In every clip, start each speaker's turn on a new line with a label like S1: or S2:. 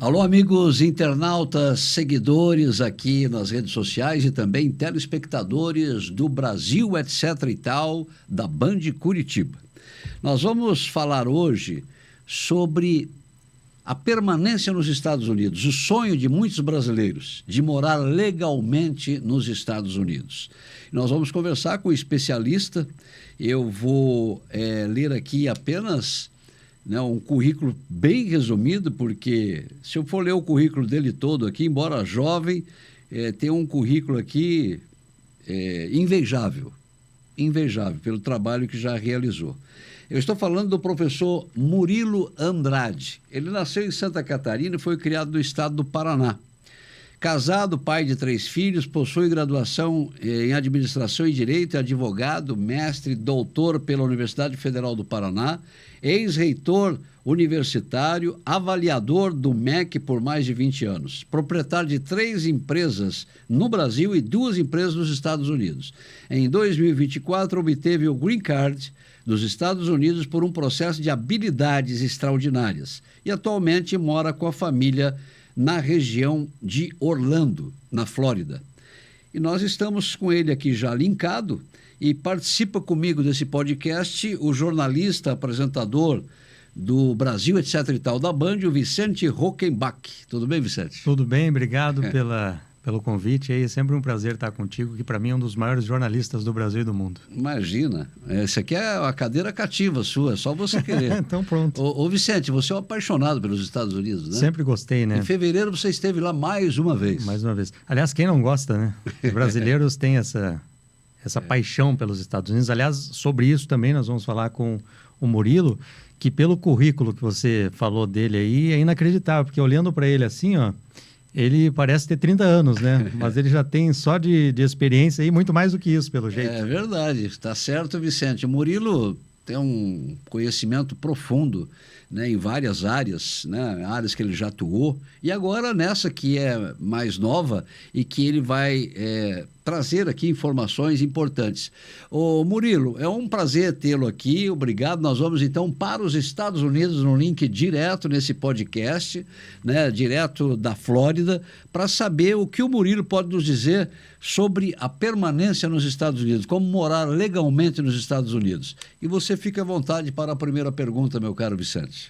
S1: Alô, amigos internautas, seguidores aqui nas redes sociais e também telespectadores do Brasil, etc. e tal, da Band Curitiba. Nós vamos falar hoje sobre a permanência nos Estados Unidos, o sonho de muitos brasileiros de morar legalmente nos Estados Unidos. Nós vamos conversar com o especialista. Eu vou ler aqui apenas um currículo bem resumido, porque se eu for ler o currículo dele todo aqui, embora jovem, tem um currículo aqui invejável pelo trabalho que já realizou. Eu estou falando do professor Murilo Andrade. Ele nasceu em Santa Catarina e foi criado no estado do Paraná. Casado, pai de 3 filhos, possui graduação em Administração e Direito, é advogado, mestre, doutor pela Universidade Federal do Paraná, ex-reitor universitário, avaliador do MEC por mais de 20 anos, proprietário de 3 empresas no Brasil e 2 empresas nos Estados Unidos. Em 2024, obteve o Green Card dos Estados Unidos por um processo de habilidades extraordinárias e atualmente mora com a família na região de Orlando, na Flórida. E nós estamos com ele aqui já linkado e participa comigo desse podcast o jornalista, apresentador do Brasil, etc. e tal, da Band, o Vicente Hockenbach. Tudo bem, Vicente?
S2: Tudo bem, obrigado pelo convite. É sempre um prazer estar contigo, que para mim é um dos maiores jornalistas do Brasil e do mundo.
S1: Imagina, essa aqui é a cadeira cativa sua, é só você querer.
S2: Então pronto.
S1: Ô Vicente, você é um apaixonado pelos Estados Unidos, né?
S2: Sempre gostei, né?
S1: Em fevereiro você esteve lá mais uma vez.
S2: Mais uma vez. Aliás, quem não gosta, né? Os brasileiros têm essa paixão pelos Estados Unidos. Aliás, sobre isso também nós vamos falar com o Murilo, que pelo currículo que você falou dele aí, é inacreditável, porque olhando para ele assim, ó, ele parece ter 30 anos, né? Mas ele já tem só de experiência aí muito mais do que isso, pelo jeito.
S1: É verdade, está certo, Vicente. O Murilo tem um conhecimento profundo, né, em várias áreas, né, áreas que ele já atuou, e agora nessa que é mais nova e que ele vai trazer aqui informações importantes. Ô Murilo, é um prazer tê-lo aqui, obrigado. Nós vamos então para os Estados Unidos no link direto nesse podcast, né, direto da Flórida, para saber o que o Murilo pode nos dizer sobre a permanência nos Estados Unidos, como morar legalmente nos Estados Unidos. E você fica à vontade para a primeira pergunta, meu caro Vicente.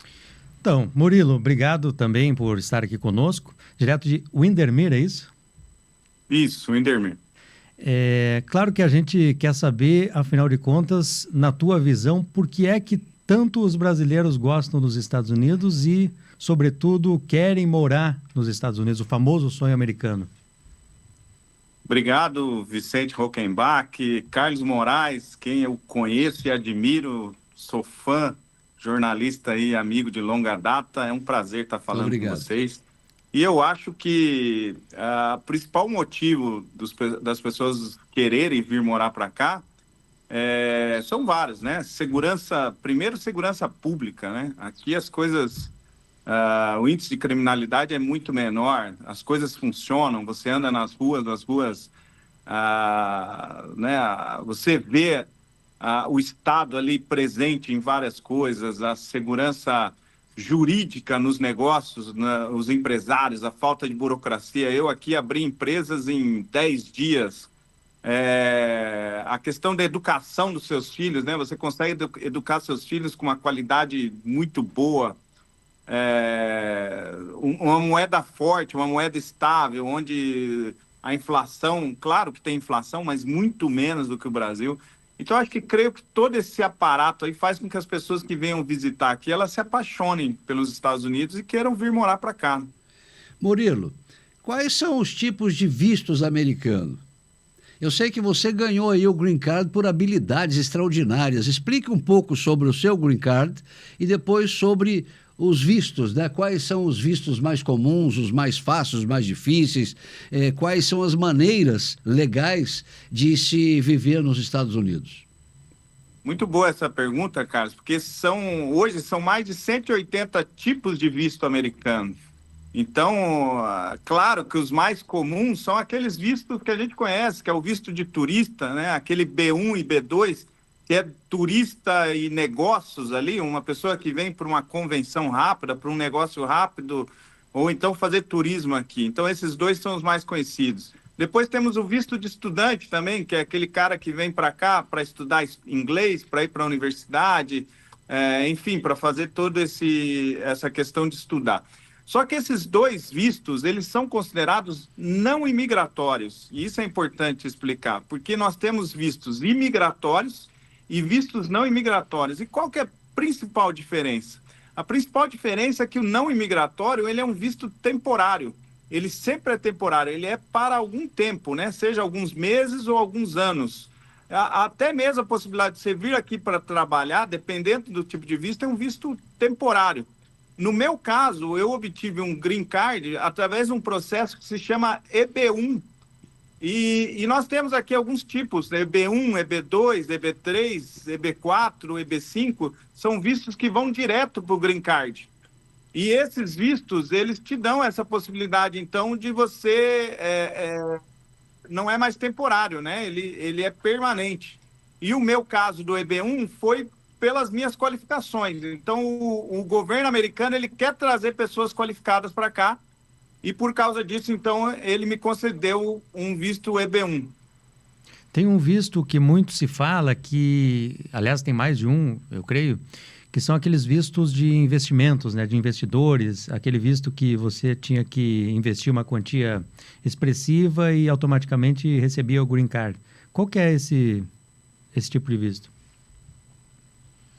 S2: Então, Murilo, obrigado também por estar aqui conosco, direto de Windermere, é isso?
S3: Isso, Windermere.
S2: Claro que a gente quer saber, afinal de contas, na tua visão, por que é que tanto os brasileiros gostam dos Estados Unidos e, sobretudo, querem morar nos Estados Unidos, o famoso sonho americano.
S3: Obrigado, Vicente Hockenbach, Carlos Moraes, quem eu conheço e admiro, sou fã, jornalista e amigo de longa data, é um prazer estar falando com vocês. E eu acho que o principal motivo das pessoas quererem vir morar para cá são vários, né? Primeiro, segurança pública, né? Aqui as coisas, o índice de criminalidade é muito menor, as coisas funcionam, você anda nas ruas, né? Você vê o Estado ali presente em várias coisas, a segurança jurídica nos negócios, os empresários, a falta de burocracia. Eu aqui abri empresas em 10 dias. A questão da educação dos seus filhos, né? Você consegue educar seus filhos com uma qualidade muito boa. Uma moeda forte, uma moeda estável, onde a inflação, claro que tem inflação, mas muito menos do que o Brasil. Então, creio que todo esse aparato aí faz com que as pessoas que venham visitar aqui, elas se apaixonem pelos Estados Unidos e queiram vir morar para cá.
S1: Murilo, quais são os tipos de vistos americanos? Eu sei que você ganhou aí o Green Card por habilidades extraordinárias. Explique um pouco sobre o seu Green Card e depois sobre os vistos, né? Quais são os vistos mais comuns, os mais fáceis, os mais difíceis? Quais são as maneiras legais de se viver nos Estados Unidos?
S3: Muito boa essa pergunta, Carlos, porque hoje são mais de 180 tipos de visto americano. Então, claro que os mais comuns são aqueles vistos que a gente conhece, que é o visto de turista, né? Aquele B1 e B2, que é turista e negócios ali, uma pessoa que vem para uma convenção rápida, para um negócio rápido, ou então fazer turismo aqui. Então, esses dois são os mais conhecidos. Depois temos o visto de estudante também, que é aquele cara que vem para cá para estudar inglês, para ir para a universidade, enfim, para fazer toda essa questão de estudar. Só que esses dois vistos, eles são considerados não imigratórios. E isso é importante explicar, porque nós temos vistos imigratórios e vistos não imigratórios. E qual que é a principal diferença? A principal diferença é que o não imigratório, ele é um visto temporário. Ele sempre é temporário, ele é para algum tempo, né? Seja alguns meses ou alguns anos. Até mesmo a possibilidade de você vir aqui para trabalhar, dependendo do tipo de visto, é um visto temporário. No meu caso, eu obtive um green card através de um processo que se chama EB1. E nós temos aqui alguns tipos, EB1, EB2, EB3, EB4, EB5, são vistos que vão direto para o green card. E esses vistos, eles te dão essa possibilidade, então, de você... não é mais temporário, né? Ele é permanente. E o meu caso do EB1 foi pelas minhas qualificações. Então, o governo americano, ele quer trazer pessoas qualificadas para cá, e por causa disso, então, ele me concedeu um visto EB1.
S2: Tem um visto que muito se fala, que, aliás, tem mais de um, eu creio, que são aqueles vistos de investimentos, né, de investidores, aquele visto que você tinha que investir uma quantia expressiva e automaticamente recebia o green card. Qual que é esse tipo de visto?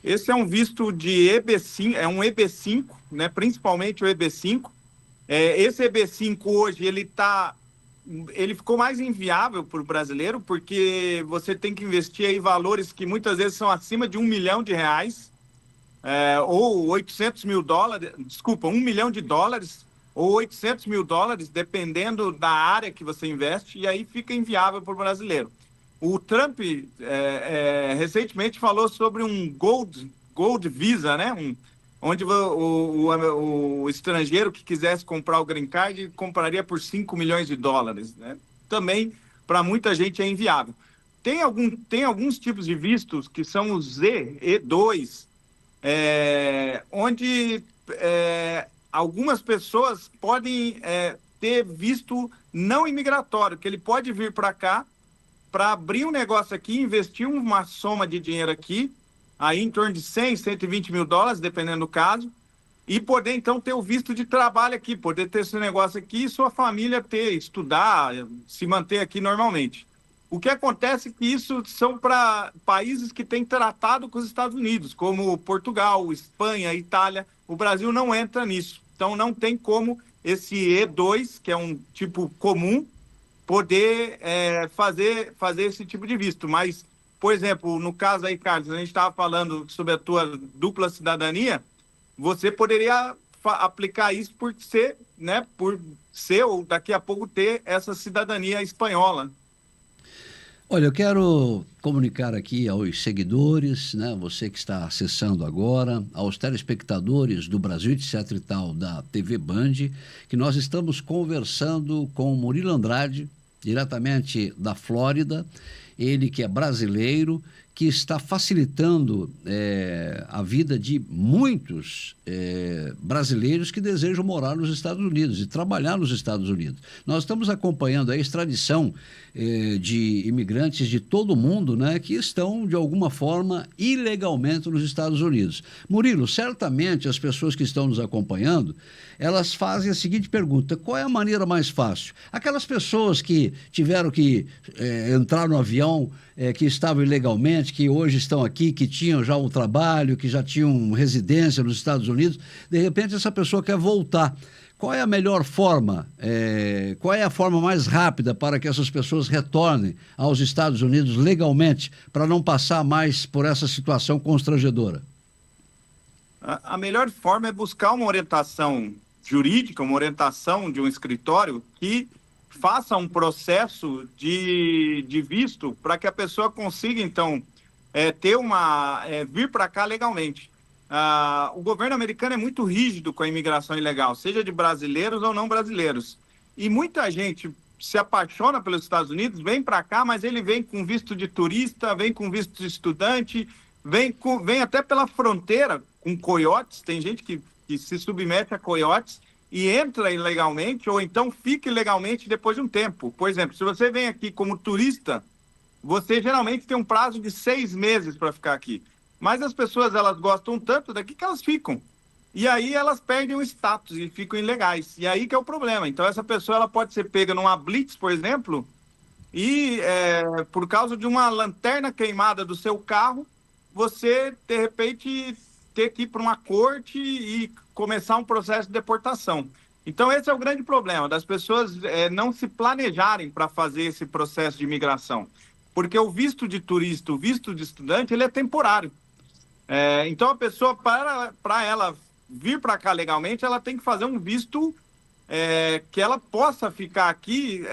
S3: Esse é um visto de EB5, é um EB5, né, principalmente o EB5. Esse EB5 hoje, ele ficou mais inviável para o brasileiro, porque você tem que investir aí valores que muitas vezes são acima de R$1 milhão, ou 800 mil dólares, desculpa, $1 milhão, ou 800 mil dólares, dependendo da área que você investe, e aí fica inviável para o brasileiro. O Trump recentemente falou sobre um Gold Visa, né? Onde o estrangeiro que quisesse comprar o green card compraria por $5 milhões, né? Também, para muita gente, é inviável. Tem alguns tipos de vistos que são os E2, onde algumas pessoas podem ter visto não imigratório, que ele pode vir para cá para abrir um negócio aqui, investir uma soma de dinheiro aqui, aí em torno de 100, 120 mil dólares, dependendo do caso, e poder, então, ter o visto de trabalho aqui, poder ter esse negócio aqui e sua família estudar, se manter aqui normalmente. O que acontece é que isso são para países que têm tratado com os Estados Unidos, como Portugal, Espanha, Itália. O Brasil não entra nisso. Então, não tem como esse E2, que é um tipo comum, poder fazer esse tipo de visto. Mas, por exemplo, no caso aí, Carlos, a gente estava falando sobre a tua dupla cidadania, você poderia aplicar isso por ser ou daqui a pouco ter essa cidadania espanhola.
S1: Olha, eu quero comunicar aqui aos seguidores, né, você que está acessando agora, aos telespectadores do Brasil, etc e tal, da TV Band, que nós estamos conversando com o Murilo Andrade, diretamente da Flórida, ele que é brasileiro, que está facilitando a vida de muitos brasileiros que desejam morar nos Estados Unidos e trabalhar nos Estados Unidos. Nós estamos acompanhando a extradição de imigrantes de todo o mundo, né, que estão, de alguma forma, ilegalmente nos Estados Unidos. Murilo, certamente as pessoas que estão nos acompanhando, elas fazem a seguinte pergunta: qual é a maneira mais fácil? Aquelas pessoas que tiveram que entrar no avião, que estavam ilegalmente, que hoje estão aqui, que tinham já um trabalho, que já tinham residência nos Estados Unidos, de repente essa pessoa quer voltar. Qual é a melhor forma, qual é a forma mais rápida para que essas pessoas retornem aos Estados Unidos legalmente, para não passar mais por essa situação constrangedora?
S3: A melhor forma é buscar uma orientação jurídica, uma orientação de um escritório que faça um processo de visto para que a pessoa consiga, então, vir para cá legalmente. O governo americano é muito rígido com a imigração ilegal, seja de brasileiros ou não brasileiros. E muita gente se apaixona pelos Estados Unidos, vem para cá, mas ele vem com visto de turista, vem com visto de estudante, vem até pela fronteira com coiotes. Tem gente que se submete a coiotes e entra ilegalmente, ou então fica ilegalmente depois de um tempo. Por exemplo, se você vem aqui como turista, você geralmente tem um prazo de 6 meses para ficar aqui. Mas as pessoas, elas gostam tanto daqui que elas ficam. E aí elas perdem o status e ficam ilegais. E aí que é o problema. Então essa pessoa, ela pode ser pega numa blitz, por exemplo, e por causa de uma lanterna queimada do seu carro, você, de repente, ter que ir para uma corte e começar um processo de deportação. Então esse é o grande problema, das pessoas não se planejarem para fazer esse processo de imigração. Porque o visto de turista, o visto de estudante, ele é temporário. Então a pessoa, para ela vir para cá legalmente, ela tem que fazer um visto que ela possa ficar aqui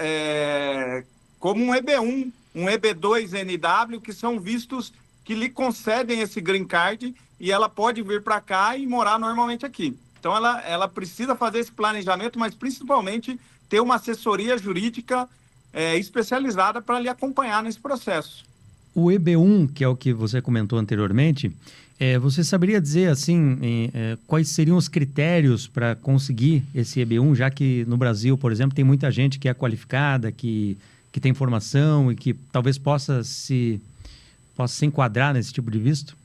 S3: como um EB1, um EB2 NW, que são vistos que lhe concedem esse green card, e ela pode vir para cá e morar normalmente aqui. Então ela precisa fazer esse planejamento, mas principalmente ter uma assessoria jurídica especializada para lhe acompanhar nesse processo.
S2: O EB1, que é o que você comentou anteriormente, você saberia dizer assim, quais seriam os critérios para conseguir esse EB1, já que no Brasil, por exemplo, tem muita gente que é qualificada, que tem formação e que talvez possa se enquadrar nesse tipo de visto?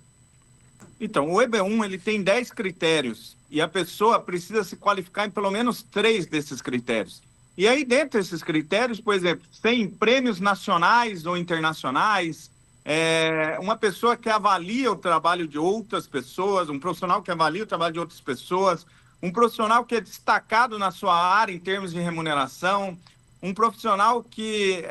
S3: Então, o EB1 ele tem 10 critérios e a pessoa precisa se qualificar em pelo menos 3 desses critérios. E aí, dentro desses critérios, por exemplo, tem prêmios nacionais ou internacionais, uma pessoa que avalia o trabalho de outras pessoas, um profissional que avalia o trabalho de outras pessoas, um profissional que é destacado na sua área em termos de remuneração, um profissional que,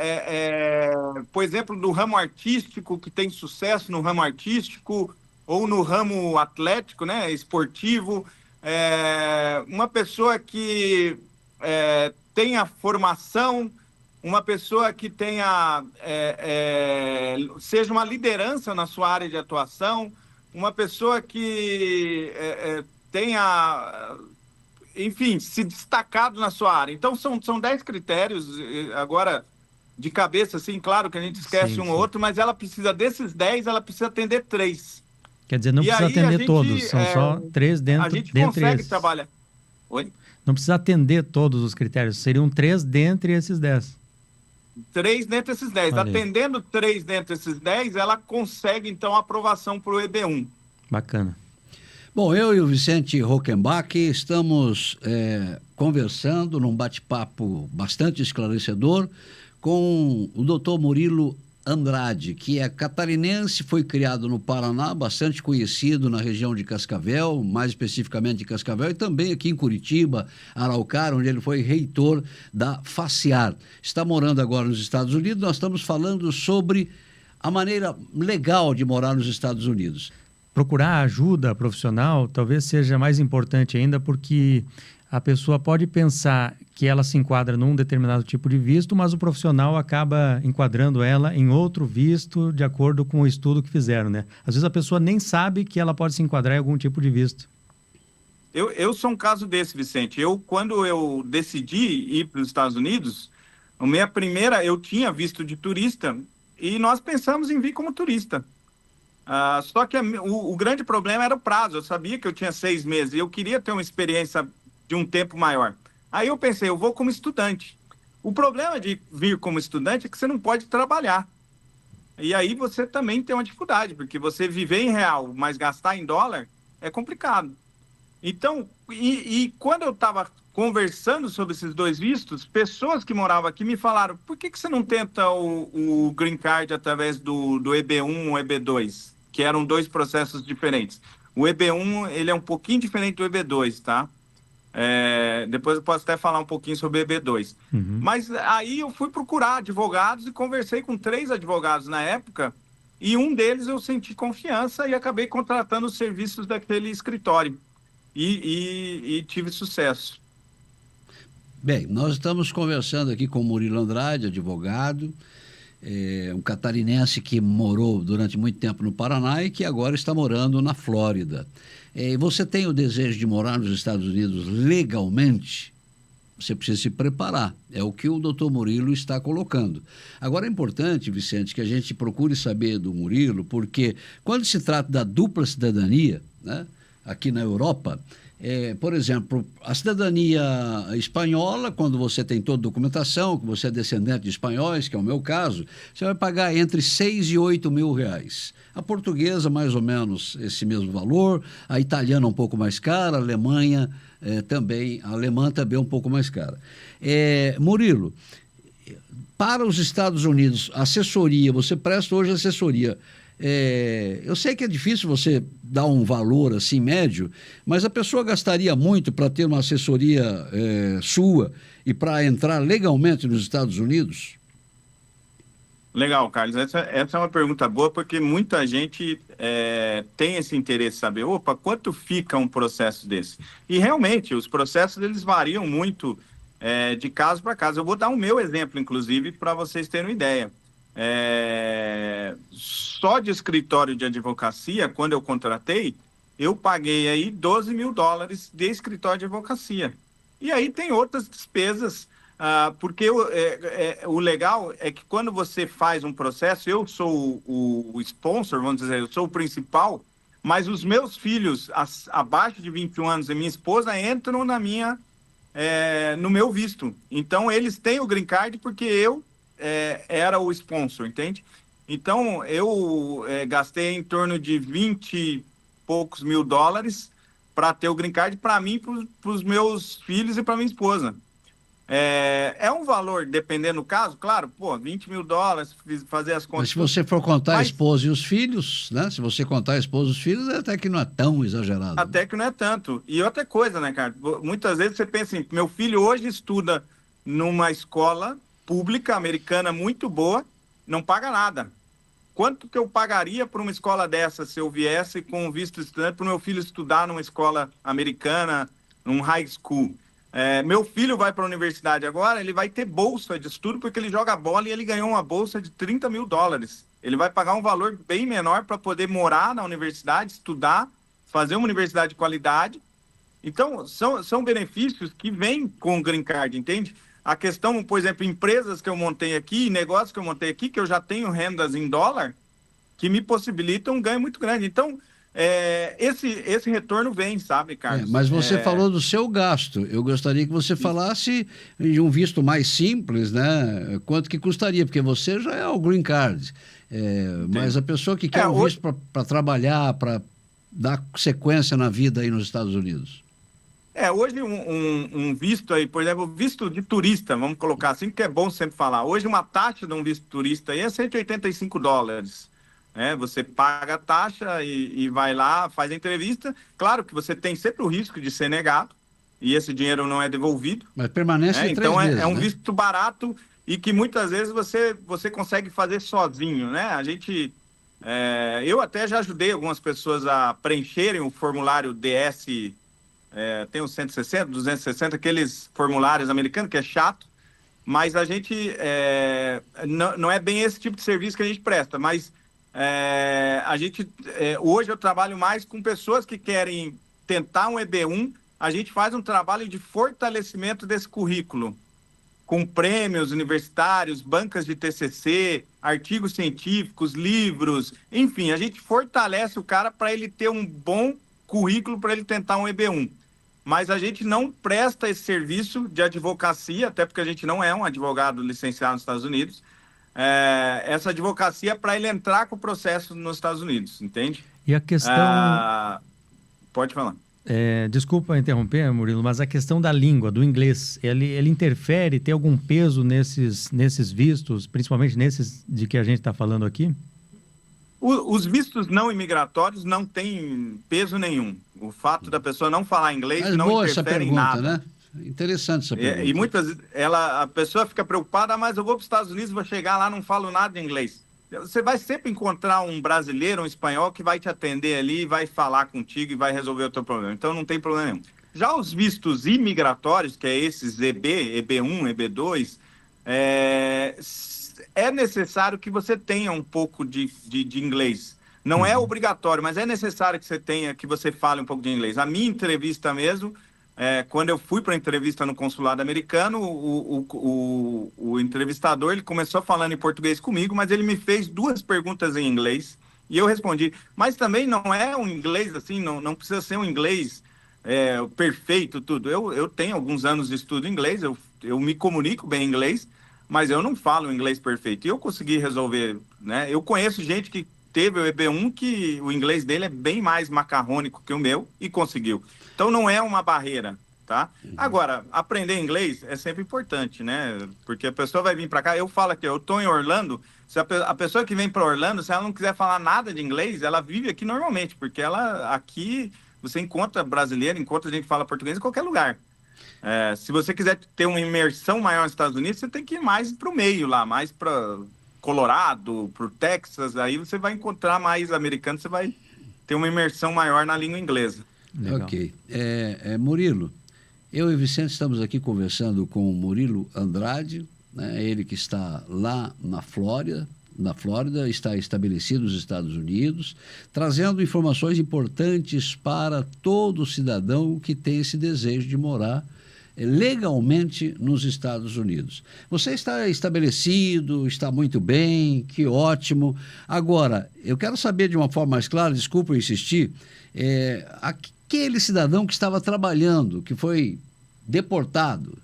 S3: por exemplo, do ramo artístico, que tem sucesso no ramo artístico ou no ramo atlético, né, esportivo, uma pessoa que tenha formação, uma pessoa que tenha, seja uma liderança na sua área de atuação, uma pessoa que tenha, enfim, se destacado na sua área. Então, são 10 critérios, agora, de cabeça, assim, claro que a gente esquece um ou outro, mas ela precisa, desses 10, ela precisa atender 3.
S2: Quer dizer, não precisa atender todos, são só 3 dentro desses.
S3: A gente consegue trabalhar. Oi?
S2: Não precisa atender todos os critérios, seriam 3 dentre esses 10.
S3: 3 dentre esses 10. Olha, atendendo 3 dentre esses 10, ela consegue, então, a aprovação para o EB1.
S2: Bacana.
S1: Bom, eu e o Vicente Hockenbach estamos conversando num bate-papo bastante esclarecedor com o Dr. Murilo Andrade, que é catarinense, foi criado no Paraná, bastante conhecido na região de Cascavel, mais especificamente de Cascavel, e também aqui em Curitiba, Araucária, onde ele foi reitor da FACIAR. Está morando agora nos Estados Unidos. Nós estamos falando sobre a maneira legal de morar nos Estados Unidos.
S2: Procurar ajuda profissional talvez seja mais importante ainda, porque a pessoa pode pensar que ela se enquadra num determinado tipo de visto, mas o profissional acaba enquadrando ela em outro visto de acordo com o estudo que fizeram, né? Às vezes a pessoa nem sabe que ela pode se enquadrar em algum tipo de visto.
S3: Eu sou um caso desse, Vicente. Quando eu decidi ir para os Estados Unidos, eu tinha visto de turista e nós pensamos em vir como turista. Só que o grande problema era o prazo. Eu sabia que eu tinha 6 meses e eu queria ter uma experiência de um tempo maior. Aí eu pensei, eu vou como estudante. O problema de vir como estudante é que você não pode trabalhar. E aí você também tem uma dificuldade, porque você viver em real, mas gastar em dólar, é complicado. Então, e quando eu estava conversando sobre esses 2 vistos, pessoas que moravam aqui me falaram, por que você não tenta o Green Card através do EB1 ou EB2, que eram 2 processos diferentes? O EB1, ele é um pouquinho diferente do EB2, tá? Depois eu posso até falar um pouquinho sobre o EB2.
S2: Uhum.
S3: Mas aí eu fui procurar advogados e conversei com 3 advogados na época, e um deles eu senti confiança e acabei contratando os serviços daquele escritório. E tive sucesso.
S1: Bem, nós estamos conversando aqui com o Murilo Andrade, advogado, um catarinense que morou durante muito tempo no Paraná e que agora está morando na Flórida. Você tem o desejo de morar nos Estados Unidos legalmente? Você precisa se preparar. É o que o doutor Murilo está colocando. Agora é importante, Vicente, que a gente procure saber do Murilo, porque quando se trata da dupla cidadania, né, aqui na Europa, Por exemplo, a cidadania espanhola, quando você tem toda a documentação, que você é descendente de espanhóis, que é o meu caso, você vai pagar entre 6 e 8 mil reais. A portuguesa, mais ou menos esse mesmo valor, a italiana um pouco mais cara, a Alemanha também, a alemã também um pouco mais cara. Murilo, para os Estados Unidos, assessoria, você presta hoje assessoria. Eu sei que é difícil você dar um valor assim médio, mas a pessoa gastaria muito para ter uma assessoria sua e para entrar legalmente nos Estados Unidos?
S3: Legal, Carlos. Essa é uma pergunta boa, porque muita gente tem esse interesse em saber, opa, quanto fica um processo desse? E realmente, os processos eles variam muito de caso para caso. Eu vou dar o meu exemplo, inclusive, para vocês terem uma ideia. Só de escritório de advocacia, quando eu contratei, eu paguei aí $12 mil de escritório de advocacia. E aí tem outras despesas, porque o legal é que quando você faz um processo, eu sou o sponsor, vamos dizer, eu sou o principal, mas os meus filhos abaixo de 21 anos e minha esposa entram no meu visto. Então, eles têm o green card porque eu era o sponsor, entende? Então, eu gastei em torno de 20 e poucos mil dólares para ter o green card para mim, para os meus filhos e para minha esposa. É um valor, dependendo do caso, claro, $20 mil, fazer as contas.
S1: Mas se você for contar a esposa e os filhos, né? Se você contar a esposa e os filhos, até que não é tão exagerado.
S3: Até que não é tanto. E outra coisa, né, cara? Muitas vezes você pensa assim, meu filho hoje estuda numa escola pública americana muito boa, não paga nada. Quanto que eu pagaria por uma escola dessa se eu viesse com visto estudante para o meu filho estudar numa escola americana, num high school? Meu filho vai para a universidade agora, ele vai ter bolsa de estudo porque ele joga bola e ele ganhou uma bolsa de $30 mil. Ele vai pagar um valor bem menor para poder morar na universidade, estudar, fazer uma universidade de qualidade. Então, são benefícios que vêm com o Green Card, entende? A questão, por exemplo, empresas que eu montei aqui, negócios que eu montei aqui, que eu já tenho rendas em dólar, que me possibilitam um ganho muito grande. Então, esse retorno vem, sabe, Carlos?
S1: Mas você falou do seu gasto. Eu gostaria que você falasse de um visto mais simples, né? Quanto que custaria? Porque você já é o Green Card. Mas a pessoa que quer um visto para trabalhar, para dar sequência na vida aí nos Estados Unidos.
S3: Hoje um visto aí, por exemplo, visto de turista, vamos colocar assim, que é bom sempre falar. Hoje uma taxa de um visto turista aí é $185. Você paga a taxa e vai lá, faz a entrevista. Claro que você tem sempre o risco de ser negado e esse dinheiro não é devolvido.
S1: Mas permanece em 3
S3: então
S1: meses,
S3: é um
S1: né?
S3: visto barato e que muitas vezes você consegue fazer sozinho, né? Eu até já ajudei algumas pessoas a preencherem o formulário DS. Tem os 160, 260, aqueles formulários americanos, que é chato, mas a gente não é bem esse tipo de serviço que a gente presta, mas hoje eu trabalho mais com pessoas que querem tentar um EB1, a gente faz um trabalho de fortalecimento desse currículo, com prêmios universitários, bancas de TCC, artigos científicos, livros, enfim, a gente fortalece o cara para ele ter um bom currículo para ele tentar um EB1. Mas a gente não presta esse serviço de advocacia, até porque a gente não é um advogado licenciado nos Estados Unidos, essa advocacia para ele entrar com o processo nos Estados Unidos, entende?
S2: E a questão...
S3: Pode falar.
S2: Desculpa interromper, Murilo, mas a questão da língua, do inglês, ele interfere, tem algum peso nesses vistos, principalmente nesses de que a gente está falando aqui?
S3: Os vistos não imigratórios não têm peso nenhum. O fato da pessoa não falar inglês não interfere em nada.
S1: Né? Interessante essa pergunta.
S3: E muitas vezes a pessoa fica preocupada, mas eu vou para os Estados Unidos, vou chegar lá, não falo nada de inglês. Você vai sempre encontrar um brasileiro, um espanhol que vai te atender ali, vai falar contigo e vai resolver o teu problema. Então não tem problema nenhum. Já os vistos imigratórios, que é esses EB1, EB2, é necessário que você tenha um pouco de inglês. Não é obrigatório, mas é necessário que você fale um pouco de inglês. A minha entrevista mesmo, quando eu fui para a entrevista no consulado americano, o entrevistador ele começou falando em português comigo, mas ele me fez 2 perguntas em inglês e eu respondi. Mas também não é um inglês assim, não precisa ser um inglês perfeito, tudo. Eu tenho alguns anos de estudo em inglês, eu me comunico bem em inglês, mas eu não falo inglês perfeito. E eu consegui resolver, né? Eu conheço gente que teve o EB1 que o inglês dele é bem mais macarrônico que o meu e conseguiu. Então não é uma barreira, tá? Agora, aprender inglês é sempre importante, né? Porque a pessoa vai vir para cá, eu falo aqui, eu tô em Orlando, se a pessoa que vem para Orlando, se ela não quiser falar nada de inglês, ela vive aqui normalmente, porque ela aqui você encontra brasileiro, encontra gente que fala português em qualquer lugar. Se você quiser ter uma imersão maior nos Estados Unidos, você tem que ir mais para o meio lá, mais para Colorado, para o Texas, aí você vai encontrar mais americanos, você vai ter uma imersão maior na língua inglesa.
S1: Legal. Ok. Murilo, eu e Vicente estamos aqui conversando com o Murilo Andrade, né? Ele que está lá na Flórida, está estabelecido nos Estados Unidos, trazendo informações importantes para todo cidadão que tem esse desejo de morar legalmente nos Estados Unidos. Você está estabelecido, está muito bem, que ótimo. Agora, eu quero saber de uma forma mais clara, desculpa eu insistir, aquele cidadão que estava trabalhando, que foi deportado,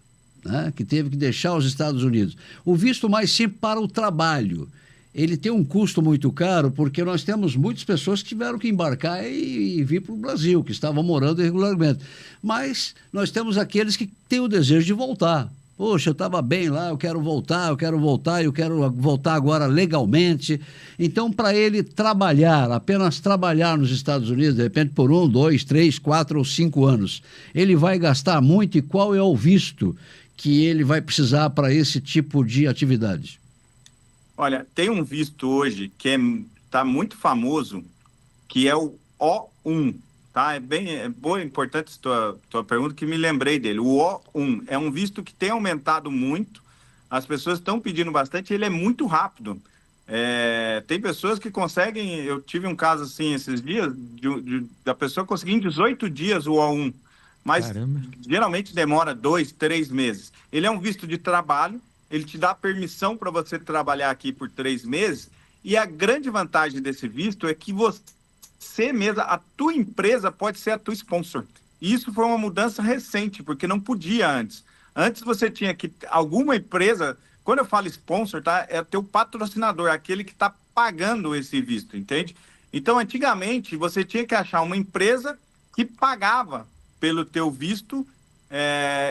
S1: né, que teve que deixar os Estados Unidos, o visto mais simples para o trabalho, ele tem um custo muito caro, porque nós temos muitas pessoas que tiveram que embarcar e vir para o Brasil, que estavam morando irregularmente. Mas nós temos aqueles que têm o desejo de voltar. Poxa, eu estava bem lá, eu quero voltar agora legalmente. Então, para ele apenas trabalhar nos Estados Unidos, de repente por 1, 2, 3, 4 ou 5 anos, ele vai gastar muito, e qual é o visto que ele vai precisar para esse tipo de atividade?
S3: Olha, tem um visto hoje que está muito famoso, que é o O1, tá? Importante tua pergunta, que me lembrei dele. O O1 é um visto que tem aumentado muito, as pessoas estão pedindo bastante, ele é muito rápido. Tem pessoas que conseguem, eu tive um caso assim esses dias, da pessoa conseguir em 18 dias o O1, mas Caramba. Geralmente demora 2, 3 meses. Ele é um visto de trabalho, ele te dá permissão para você trabalhar aqui por 3 meses, e a grande vantagem desse visto é que você mesma, a tua empresa pode ser a tua sponsor. E isso foi uma mudança recente, porque não podia antes. Antes você tinha que, alguma empresa, quando eu falo sponsor, tá, é teu patrocinador, aquele que está pagando esse visto, entende? Então, antigamente, você tinha que achar uma empresa que pagava pelo teu visto,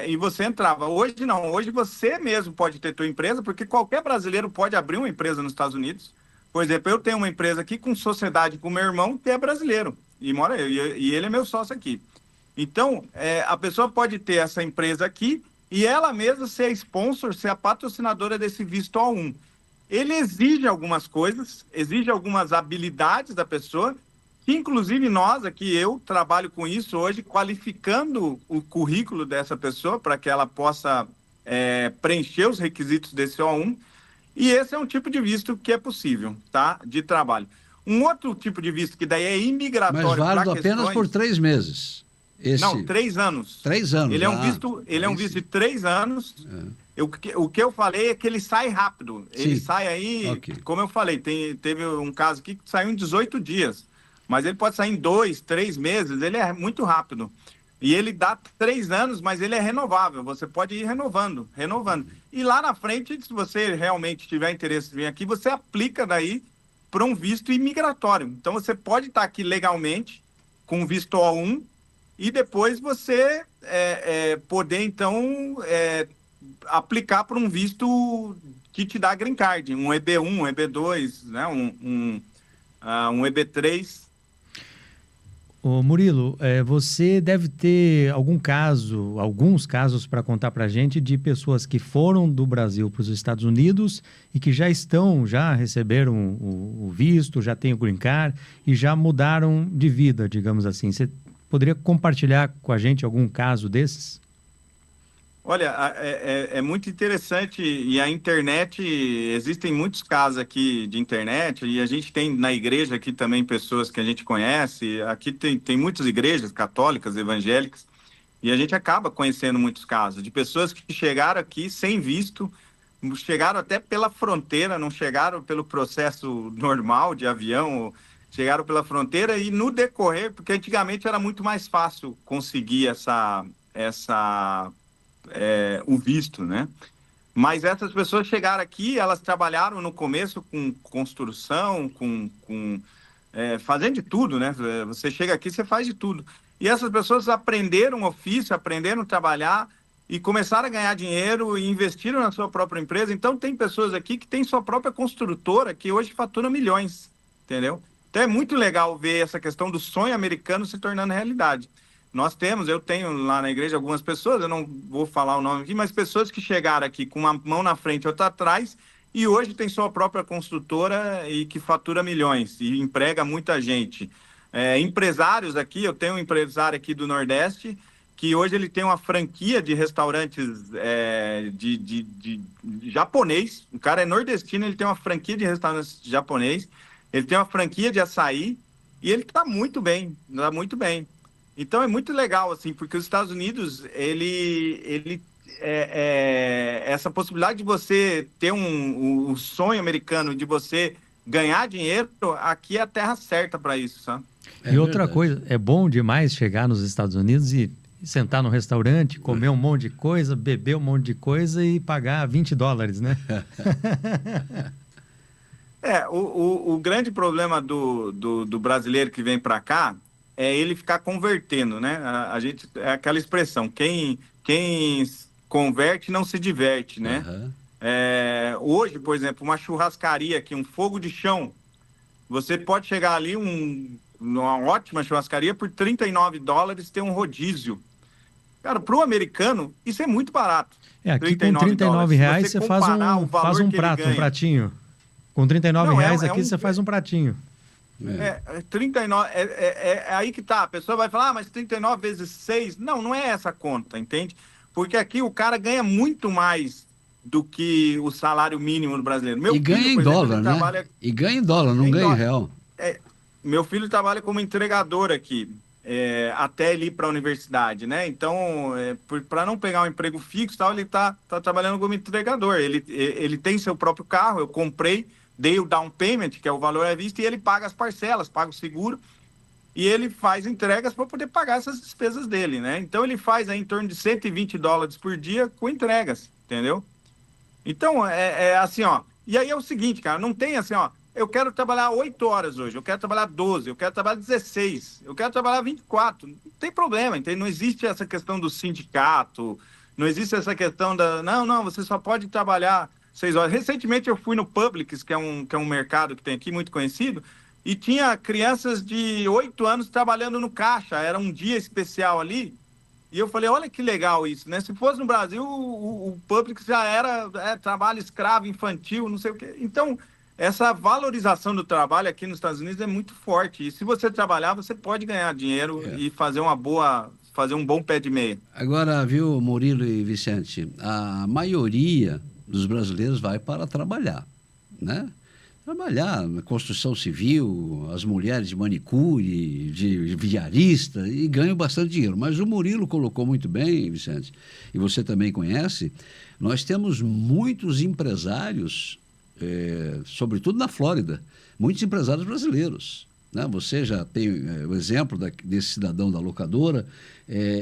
S3: e você entrava. Hoje não, hoje você mesmo pode ter tua empresa, porque qualquer brasileiro pode abrir uma empresa nos Estados Unidos. Por exemplo, eu tenho uma empresa aqui com sociedade com meu irmão, que é brasileiro, e mora e ele é meu sócio aqui. Então, a pessoa pode ter essa empresa aqui e ela mesma ser a sponsor, ser a patrocinadora desse visto O1. Ele exige algumas coisas, exige algumas habilidades da pessoa, que inclusive nós aqui, eu trabalho com isso hoje, qualificando o currículo dessa pessoa para que ela possa preencher os requisitos desse O1, e esse é um tipo de visto que é possível, tá? De trabalho. Um outro tipo de visto que daí é imigratório.
S1: Mas válido apenas por 3 meses.
S3: Não, 3 anos.
S1: 3 anos.
S3: Ele é um visto de 3 anos. O que eu falei é que ele sai rápido. Sim. Ele sai aí, como eu falei, teve um caso aqui que saiu em 18 dias. Mas ele pode sair em 2, 3 meses, ele é muito rápido. E ele dá 3 anos, mas ele é renovável, você pode ir renovando. E lá na frente, se você realmente tiver interesse em vir aqui, você aplica daí para um visto imigratório. Então, você pode estar aqui legalmente, com visto O1, e depois você poder, então, aplicar para um visto que te dá green card, um EB1, um EB2, né? um EB3.
S2: Ô Murilo, você deve ter alguns casos para contar para a gente de pessoas que foram do Brasil para os Estados Unidos e que já receberam o visto, já têm o green card e já mudaram de vida, digamos assim. Você poderia compartilhar com a gente algum caso desses?
S3: Olha, é muito interessante, e a internet, existem muitos casos aqui de internet, e a gente tem na igreja aqui também pessoas que a gente conhece, aqui tem muitas igrejas católicas, evangélicas, e a gente acaba conhecendo muitos casos de pessoas que chegaram aqui sem visto, chegaram até pela fronteira, não chegaram pelo processo normal de avião, chegaram pela fronteira e no decorrer, porque antigamente era muito mais fácil conseguir o visto, né? Mas essas pessoas chegaram aqui, elas trabalharam no começo com construção, fazendo de tudo, né? Você chega aqui, você faz de tudo. E essas pessoas aprenderam ofício, aprenderam a trabalhar e começaram a ganhar dinheiro e investiram na sua própria empresa. Então, tem pessoas aqui que têm sua própria construtora, que hoje fatura milhões, entendeu? Então, é muito legal ver essa questão do sonho americano se tornando realidade. Eu tenho lá na igreja algumas pessoas, eu não vou falar o nome aqui, mas pessoas que chegaram aqui com uma mão na frente e outra atrás, e hoje tem sua própria construtora e que fatura milhões e emprega muita gente. Empresários aqui, eu tenho um empresário aqui do Nordeste, que hoje ele tem uma franquia de restaurantes de japonês. O cara é nordestino, ele tem uma franquia de restaurantes japonês, ele tem uma franquia de açaí e ele está muito bem, está muito bem. Então é muito legal, assim, porque os Estados Unidos, essa possibilidade de você ter um sonho americano, de você ganhar dinheiro, aqui é a terra certa para isso, sabe?
S2: E outra coisa, é bom demais chegar nos Estados Unidos e sentar no restaurante, comer um monte de coisa, beber um monte de coisa e pagar $20, né?
S3: O grande problema do brasileiro que vem para cá é ele ficar convertendo, né? É aquela expressão, quem converte não se diverte, né?
S1: Uhum.
S3: Hoje, por exemplo, uma churrascaria aqui, um fogo de chão, você pode chegar ali, numa ótima churrascaria, por $39 ter um rodízio. Cara, para o americano, isso é muito barato.
S2: Aqui com R$39 você faz um prato, um pratinho. Com R$39 aqui você faz um pratinho.
S3: 39, é aí que tá. A pessoa vai falar, mas 39 vezes 6... Não é essa conta, entende? Porque aqui o cara ganha muito mais do que o salário mínimo do brasileiro.
S1: E ganha em dólar, né? E ganha em dólar, não ganha em real.
S3: Meu filho trabalha como entregador aqui, até ele ir para a universidade, né? Então, para não pegar um emprego fixo, ele tá trabalhando como entregador. Ele tem seu próprio carro, eu comprei, dei o down payment, que é o valor à vista, e ele paga as parcelas, paga o seguro, e ele faz entregas para poder pagar essas despesas dele, né? Então, ele faz aí em torno de $120 por dia com entregas, entendeu? Então, assim, ó. E aí é o seguinte, cara, não tem assim, ó, eu quero trabalhar 8 horas hoje, eu quero trabalhar 12, eu quero trabalhar 16, eu quero trabalhar 24. Não tem problema, entende? Não existe essa questão do sindicato, não existe essa questão Não, você só pode trabalhar 6 horas. Recentemente eu fui no Publix, que é um mercado que tem aqui, muito conhecido, e tinha crianças de 8 anos trabalhando no caixa, era um dia especial ali, e eu falei, olha que legal isso, né? Se fosse no Brasil, o Publix já era trabalho escravo, infantil, não sei o quê. Então, essa valorização do trabalho aqui nos Estados Unidos é muito forte, e se você trabalhar, você pode ganhar dinheiro e fazer um bom pé de meia.
S1: Agora, viu, Murilo e Vicente, a maioria dos brasileiros vai para trabalhar, né? Trabalhar na construção civil, as mulheres de manicure, de viarista, e ganham bastante dinheiro. Mas o Murilo colocou muito bem, Vicente, e você também conhece, nós temos muitos empresários, sobretudo na Flórida, muitos empresários brasileiros. Né? Você já tem o exemplo desse cidadão da locadora.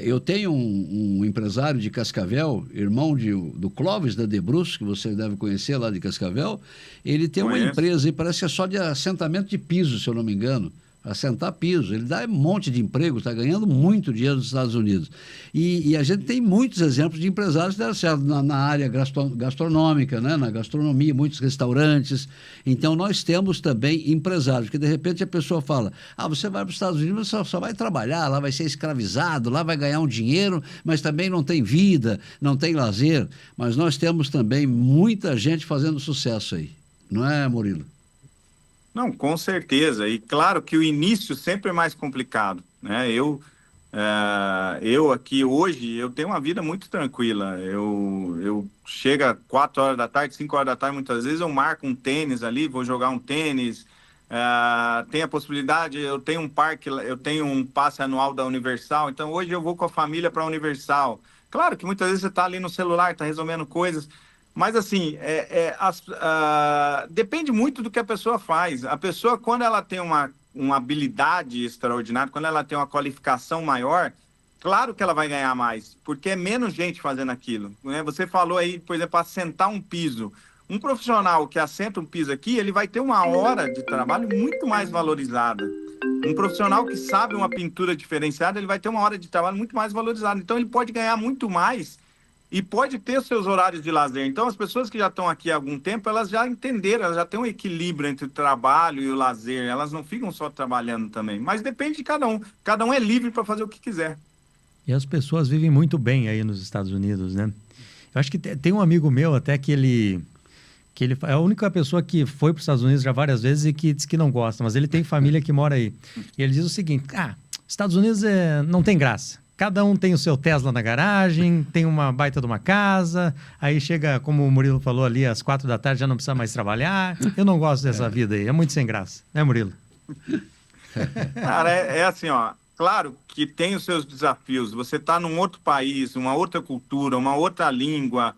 S1: Eu tenho um empresário de Cascavel, irmão do Clóvis da Debrus, que você deve conhecer lá de Cascavel. Ele tem uma empresa, e parece que é só de assentamento de piso, se eu não me engano. Assentar piso, ele dá um monte de emprego, está ganhando muito dinheiro nos Estados Unidos. E a gente tem muitos exemplos de empresários que deram certo na área gastronômica, né? Na gastronomia, muitos restaurantes. Então, nós temos também empresários, que de repente a pessoa fala, você vai para os Estados Unidos, só vai trabalhar, lá vai ser escravizado, lá vai ganhar um dinheiro, mas também não tem vida, não tem lazer. Mas nós temos também muita gente fazendo sucesso aí, não é, Murilo?
S3: Não, com certeza. E claro que o início sempre é mais complicado, né? Eu aqui hoje, eu tenho uma vida muito tranquila. Eu chego às 4 horas da tarde, 5 horas da tarde, muitas vezes eu marco um tênis ali, vou jogar um tênis. Tem a possibilidade, eu tenho um parque, eu tenho um passe anual da Universal, então hoje eu vou com a família para a Universal. Claro que muitas vezes você está ali no celular, está resolvendo coisas, mas assim, depende muito do que a pessoa faz. A pessoa, quando ela tem uma uma habilidade extraordinária, quando ela tem uma qualificação maior, claro que ela vai ganhar mais, porque é menos gente fazendo aquilo, né? Você falou aí, por exemplo, assentar um piso. Um profissional que assenta um piso aqui, ele vai ter uma hora de trabalho muito mais valorizada. Um profissional que sabe uma pintura diferenciada, ele vai ter uma hora de trabalho muito mais valorizada. Então, ele pode ganhar muito mais e pode ter seus horários de lazer. Então, as pessoas que já estão aqui há algum tempo, elas já entenderam, elas já têm um equilíbrio entre o trabalho e o lazer. Elas não ficam só trabalhando também. Mas depende de cada um. Cada um é livre para fazer o que quiser.
S2: E as pessoas vivem muito bem aí nos Estados Unidos, né? Eu acho que tem um amigo meu até que ele é a única pessoa que foi para os Estados Unidos já várias vezes e que diz que não gosta, mas ele tem família que mora aí. E ele diz o seguinte, Estados Unidos não tem graça. Cada um tem o seu Tesla na garagem, tem uma baita de uma casa, aí chega, como o Murilo falou ali, às 4 da tarde já não precisa mais trabalhar. Eu não gosto dessa vida aí, é muito sem graça. Né, Murilo?
S3: Cara, é assim, ó. Claro que tem os seus desafios. Você está num outro país, uma outra cultura, uma outra língua,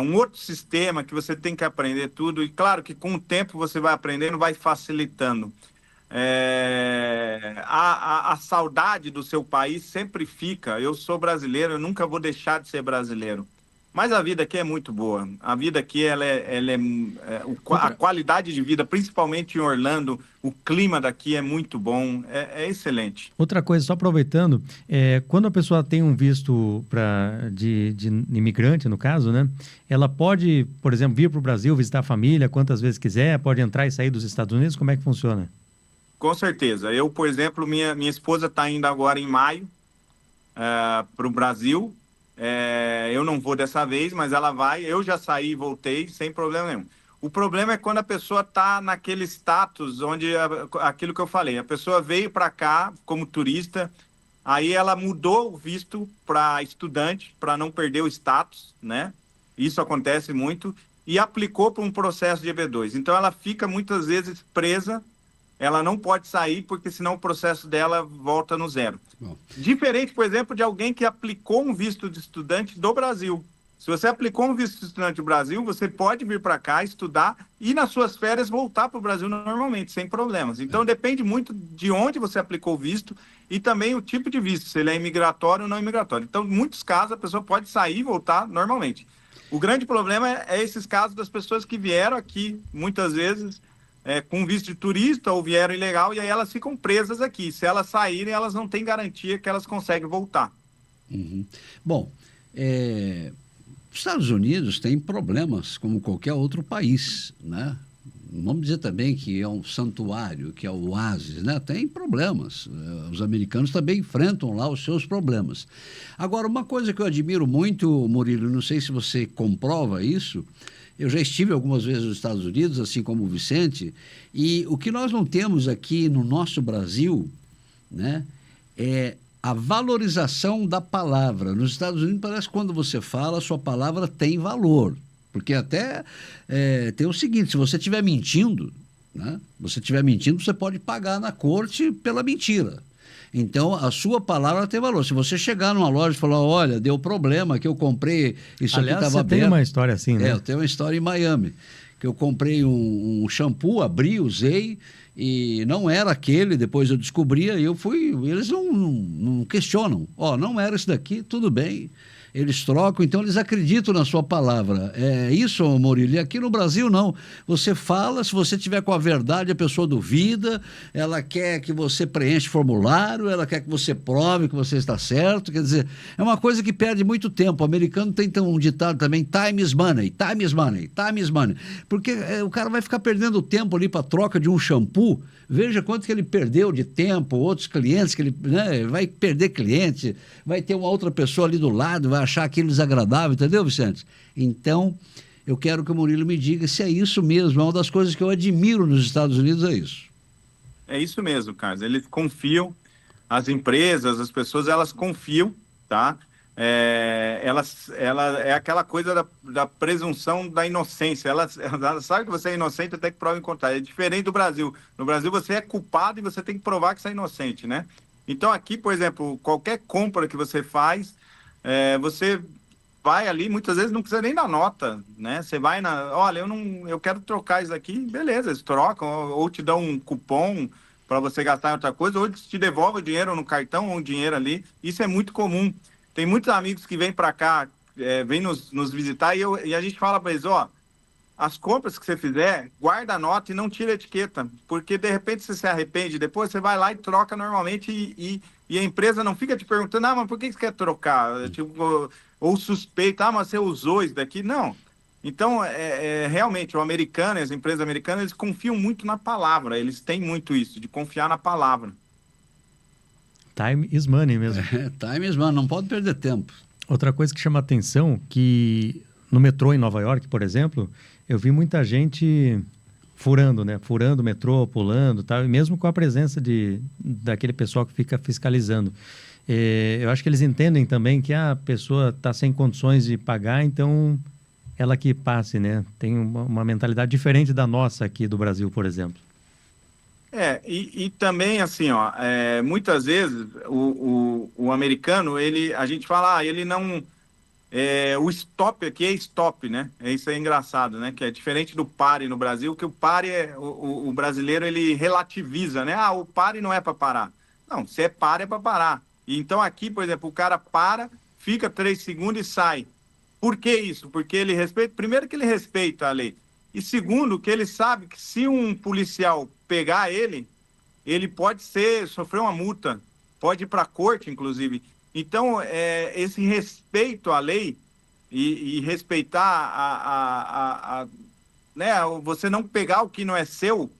S3: um outro sistema que você tem que aprender tudo. E claro que com o tempo você vai aprendendo, vai facilitando. A saudade do seu país sempre fica. Eu sou brasileiro, eu nunca vou deixar de ser brasileiro. Mas a vida aqui é muito boa. A vida aqui, a qualidade de vida, principalmente em Orlando, o clima daqui é muito bom, é excelente.
S2: Outra coisa, só aproveitando, quando a pessoa tem um visto de imigrante, no caso, né? Ela pode, por exemplo, vir para o Brasil, visitar a família quantas vezes quiser, pode entrar e sair dos Estados Unidos, como é que funciona?
S3: Com certeza. Eu, por exemplo, minha esposa está indo agora em maio para o Brasil. Eu não vou dessa vez, mas ela vai. Eu já saí e voltei sem problema nenhum. O problema é quando a pessoa está naquele status onde, aquilo que eu falei, a pessoa veio para cá como turista, aí ela mudou o visto para estudante, para não perder o status, né? Isso acontece muito, e aplicou para um processo de EB2. Então ela fica muitas vezes presa, ela não pode sair, porque senão o processo dela volta no zero. Bom. Diferente, por exemplo, de alguém que aplicou um visto de estudante do Brasil. Se você aplicou um visto de estudante do Brasil, você pode vir para cá, estudar e nas suas férias voltar para o Brasil normalmente, sem problemas. Então, depende muito de onde você aplicou o visto e também o tipo de visto, se ele é imigratório ou não imigratório. Então, em muitos casos, a pessoa pode sair e voltar normalmente. O grande problema é esses casos das pessoas que vieram aqui, muitas vezes, com visto de turista ou vieram ilegal, e aí elas ficam presas aqui. Se elas saírem, elas não têm garantia que elas conseguem voltar.
S1: Uhum. Bom, os Estados Unidos têm problemas como qualquer outro país, né? Vamos dizer também que é um santuário, que é o oásis, né? Tem problemas. Os americanos também enfrentam lá os seus problemas. Agora, uma coisa que eu admiro muito, Murilo, não sei se você comprova isso, eu já estive algumas vezes nos Estados Unidos, assim como o Vicente, e o que nós não temos aqui no nosso Brasil, né, é a valorização da palavra. Nos Estados Unidos parece que quando você fala, a sua palavra tem valor. Porque até tem o seguinte, se você estiver mentindo, né, você pode pagar na corte pela mentira. Então, a sua palavra tem valor. Se você chegar numa loja e falar, olha, deu problema que eu comprei, isso
S2: Aliás,
S1: aqui estava aberto.
S2: Tem uma história assim, né?
S1: Eu tenho uma história em Miami, que eu comprei um shampoo, abri, usei, e não era aquele, depois eu descobri, e eu fui, eles não questionam. Não era esse daqui, tudo bem. Eles trocam, então eles acreditam na sua palavra. É isso, Murilo. E aqui no Brasil, não. Você fala, se você tiver com a verdade, a pessoa duvida, ela quer que você preencha formulário, ela quer que você prove que você está certo. Quer dizer, é uma coisa que perde muito tempo. O americano tem um ditado também, time is money, time is money, time is money. Porque o cara vai ficar perdendo tempo ali para troca de um shampoo. Veja quanto que ele perdeu de tempo, outros clientes, que ele, né, vai perder cliente, vai ter uma outra pessoa ali do lado, vai achar aquilo desagradável, entendeu, Vicente? Então, eu quero que o Murilo me diga se é isso mesmo. É uma das coisas que eu admiro nos Estados Unidos, é isso.
S3: É isso mesmo, Carlos. Eles confiam, as empresas, as pessoas, elas confiam, tá? Ela é aquela coisa da presunção da inocência. Ela sabe que você é inocente até que prova em contrário. É diferente do Brasil. No Brasil, você é culpado e você tem que provar que você é inocente, né? Então, aqui, por exemplo, qualquer compra que você faz, você vai ali, muitas vezes não precisa nem dar nota, né? Você vai olha, eu quero trocar isso aqui, beleza, eles trocam, ou te dão um cupom para você gastar em outra coisa, ou eles te devolvem o dinheiro no cartão ou um dinheiro ali. Isso é muito comum. Tem muitos amigos que vêm para cá, vêm nos visitar e a gente fala para eles, ó, as compras que você fizer, guarda a nota e não tira a etiqueta, porque de repente você se arrepende, depois você vai lá e troca normalmente e a empresa não fica te perguntando, mas por que você quer trocar? Tipo, ou suspeita, mas você usou isso daqui? Não. Então, realmente, o americano, as empresas americanas, eles confiam muito na palavra, eles têm muito isso, de confiar na palavra.
S2: Time is money mesmo.
S1: Time is money, não pode perder tempo.
S2: Outra coisa que chama atenção, que no metrô em Nova York, por exemplo, eu vi muita gente furando, né? Furando o metrô, pulando, tal, e mesmo com a presença daquele pessoal que fica fiscalizando. Eu acho que eles entendem também que a pessoa está sem condições de pagar, então ela que passe, né? Tem uma mentalidade diferente da nossa aqui do Brasil, por exemplo.
S3: E também, assim, ó, muitas vezes o americano, a gente fala, ele não... o stop aqui é stop, né? Isso é engraçado, né? Que é diferente do pare no Brasil, que o pare, o brasileiro, ele relativiza, né? O pare não é para parar. Não, se é pare, é para parar. E então aqui, por exemplo, o cara para, fica 3 segundos e sai. Por que isso? Porque ele respeita... Primeiro que ele respeita a lei. E segundo, que ele sabe que se um policial pegar ele pode sofrer uma multa, pode ir para a corte, inclusive. Então, esse respeito à lei e respeitar né, você não pegar o que não é seu,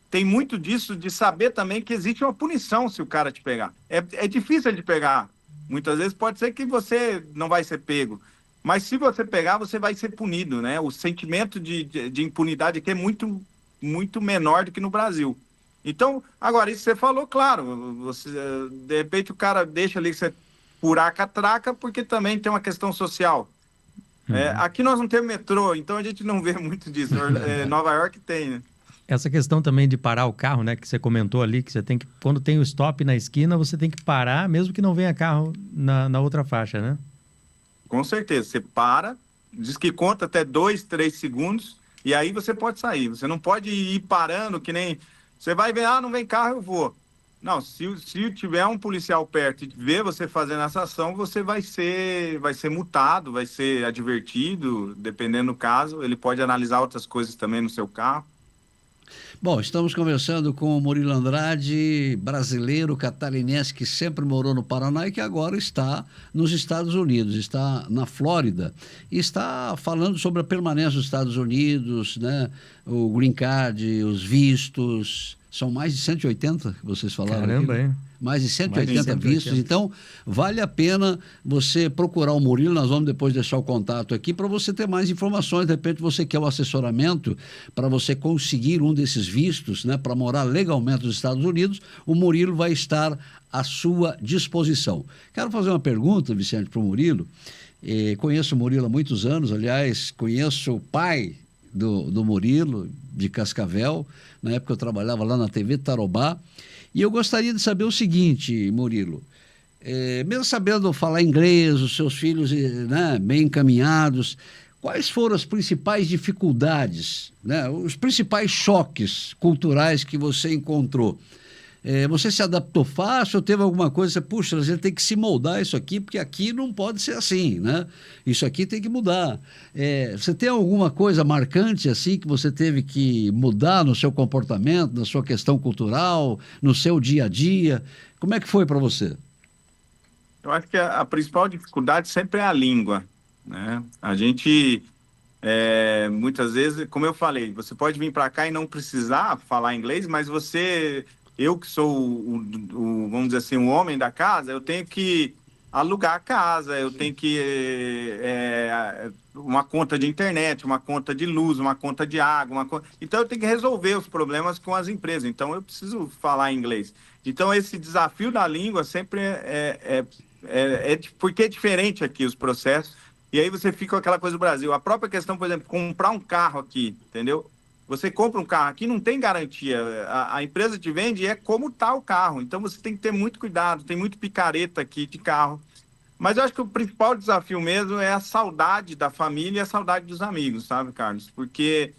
S3: tem muito disso de saber também que existe uma punição se o cara te pegar. É difícil de pegar. Muitas vezes pode ser que você não vai ser pego. Mas se você pegar, você vai ser punido, né? O sentimento de impunidade aqui é muito, muito menor do que no Brasil. Então, agora, isso você falou, claro, de repente o cara deixa ali que você furar a catraca, porque também tem uma questão social. Aqui nós não temos metrô, então a gente não vê muito disso. Nova York tem, né?
S2: Essa questão também de parar o carro, né, que você comentou ali, que você tem que, quando tem o stop na esquina, você tem que parar, mesmo que não venha carro na outra faixa, né?
S3: Com certeza, você para, diz que conta até 2, 3 segundos, e aí você pode sair. Você não pode ir parando, que nem... Você vai ver, não vem carro, eu vou. Não, se tiver um policial perto e ver você fazendo essa ação, você vai ser multado, vai ser advertido, dependendo do caso. Ele pode analisar outras coisas também no seu carro.
S1: Bom, estamos conversando com o Murilo Andrade, brasileiro catarinense que sempre morou no Paraná e que agora está nos Estados Unidos, está na Flórida e está falando sobre a permanência dos Estados Unidos, né? O green card, os vistos, são mais de 180 que vocês falaram.
S2: Caramba,
S1: aqui,
S2: hein?
S1: Mais de 180 vistos, então vale a pena você procurar o Murilo, nós vamos depois deixar o contato aqui para você ter mais informações, de repente você quer o assessoramento para você conseguir um desses vistos, né, para morar legalmente nos Estados Unidos, o Murilo vai estar à sua disposição. Quero fazer uma pergunta, Vicente, para o Murilo, conheço o Murilo há muitos anos, aliás, conheço o pai do Murilo, de Cascavel, na época eu trabalhava lá na TV Tarobá. E eu gostaria de saber o seguinte, Murilo, mesmo sabendo falar inglês, os seus filhos, né, bem encaminhados, quais foram as principais dificuldades, né, os principais choques culturais que você encontrou? Você se adaptou fácil ou teve alguma coisa, você, puxa, a gente tem que se moldar isso aqui, porque aqui não pode ser assim, né? Isso aqui tem que mudar. Você tem alguma coisa marcante assim que você teve que mudar no seu comportamento, na sua questão cultural, no seu dia a dia? Como é que foi para você?
S3: Eu acho que a principal dificuldade sempre é a língua, né? A gente, muitas vezes, como eu falei, você pode vir para cá e não precisar falar inglês, mas eu que sou vamos dizer assim, o homem da casa, eu tenho que alugar a casa, eu tenho que uma conta de internet, uma conta de luz, uma conta de água, então eu tenho que resolver os problemas com as empresas, então eu preciso falar inglês. Então esse desafio da língua sempre porque é diferente aqui os processos, e aí você fica com aquela coisa do Brasil. A própria questão, por exemplo, comprar um carro aqui, entendeu? Você compra um carro aqui, não tem garantia. A empresa te vende como está o carro. Então, você tem que ter muito cuidado. Tem muito picareta aqui de carro. Mas eu acho que o principal desafio mesmo é a saudade da família e a saudade dos amigos, sabe, Carlos? Porque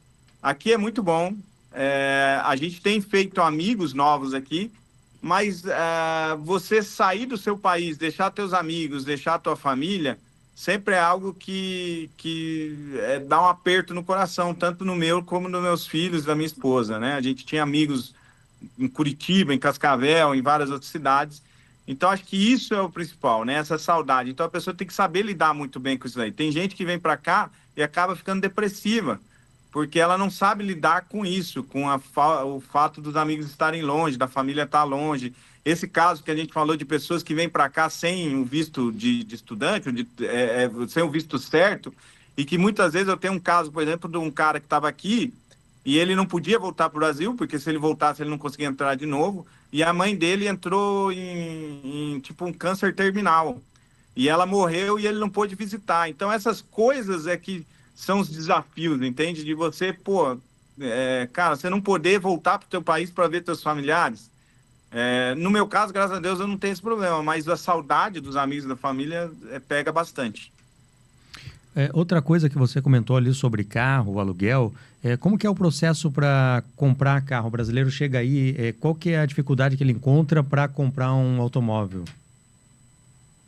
S3: aqui é muito bom. a gente tem feito amigos novos aqui, mas você sair do seu país, deixar teus amigos, deixar tua família, sempre é algo que dá um aperto no coração, tanto no meu como nos meus filhos, da minha esposa, né? A gente tinha amigos em Curitiba, em Cascavel, em várias outras cidades. Então, acho que isso é o principal, né? Essa saudade. Então, a pessoa tem que saber lidar muito bem com isso aí. Tem gente que vem para cá e acaba ficando depressiva, porque ela não sabe lidar com isso, com o fato dos amigos estarem longe, da família estar longe. Esse caso que a gente falou de pessoas que vêm para cá sem o visto de estudante, sem o visto certo, e que muitas vezes eu tenho um caso, por exemplo, de um cara que estava aqui e ele não podia voltar para o Brasil, porque se ele voltasse ele não conseguia entrar de novo, e a mãe dele entrou em tipo um câncer terminal, e ela morreu e ele não pôde visitar. Então essas coisas é que são os desafios, entende? De você, cara, você não poder voltar para o teu país para ver teus familiares. No meu caso, graças a Deus, eu não tenho esse problema, mas a saudade dos amigos da família pega bastante.
S2: Outra coisa que você comentou ali sobre carro, aluguel, como que é o processo para comprar carro? O brasileiro chega aí, qual que é a dificuldade que ele encontra para comprar um automóvel?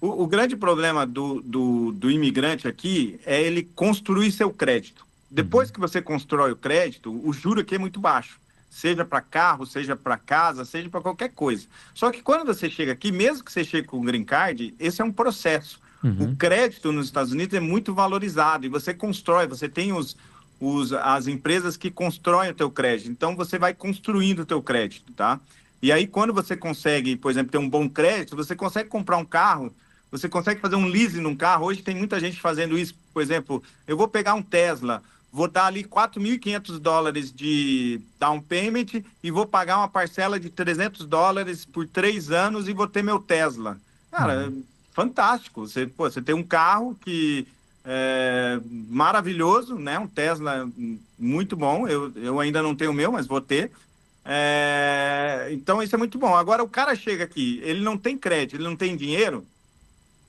S3: O grande problema do imigrante aqui é ele construir seu crédito. Depois que você constrói o crédito, o juro aqui é muito baixo. Seja para carro, seja para casa, seja para qualquer coisa. Só que quando você chega aqui, mesmo que você chegue com o green card, esse é um processo. O crédito nos Estados Unidos é muito valorizado e você constrói, você tem as empresas que constroem o teu crédito. Então, você vai construindo o teu crédito, tá? E aí, quando você consegue, por exemplo, ter um bom crédito, você consegue comprar um carro, você consegue fazer um leasing num carro. Hoje tem muita gente fazendo isso. Por exemplo, eu vou pegar um Tesla, vou dar ali $4.500 de down payment e vou pagar uma parcela de $300 por 3 anos e vou ter meu Tesla. Cara, fantástico. Você tem um carro que é maravilhoso, né? Um Tesla muito bom. Eu ainda não tenho o meu, mas vou ter. Então, isso é muito bom. Agora, o cara chega aqui, ele não tem crédito, ele não tem dinheiro,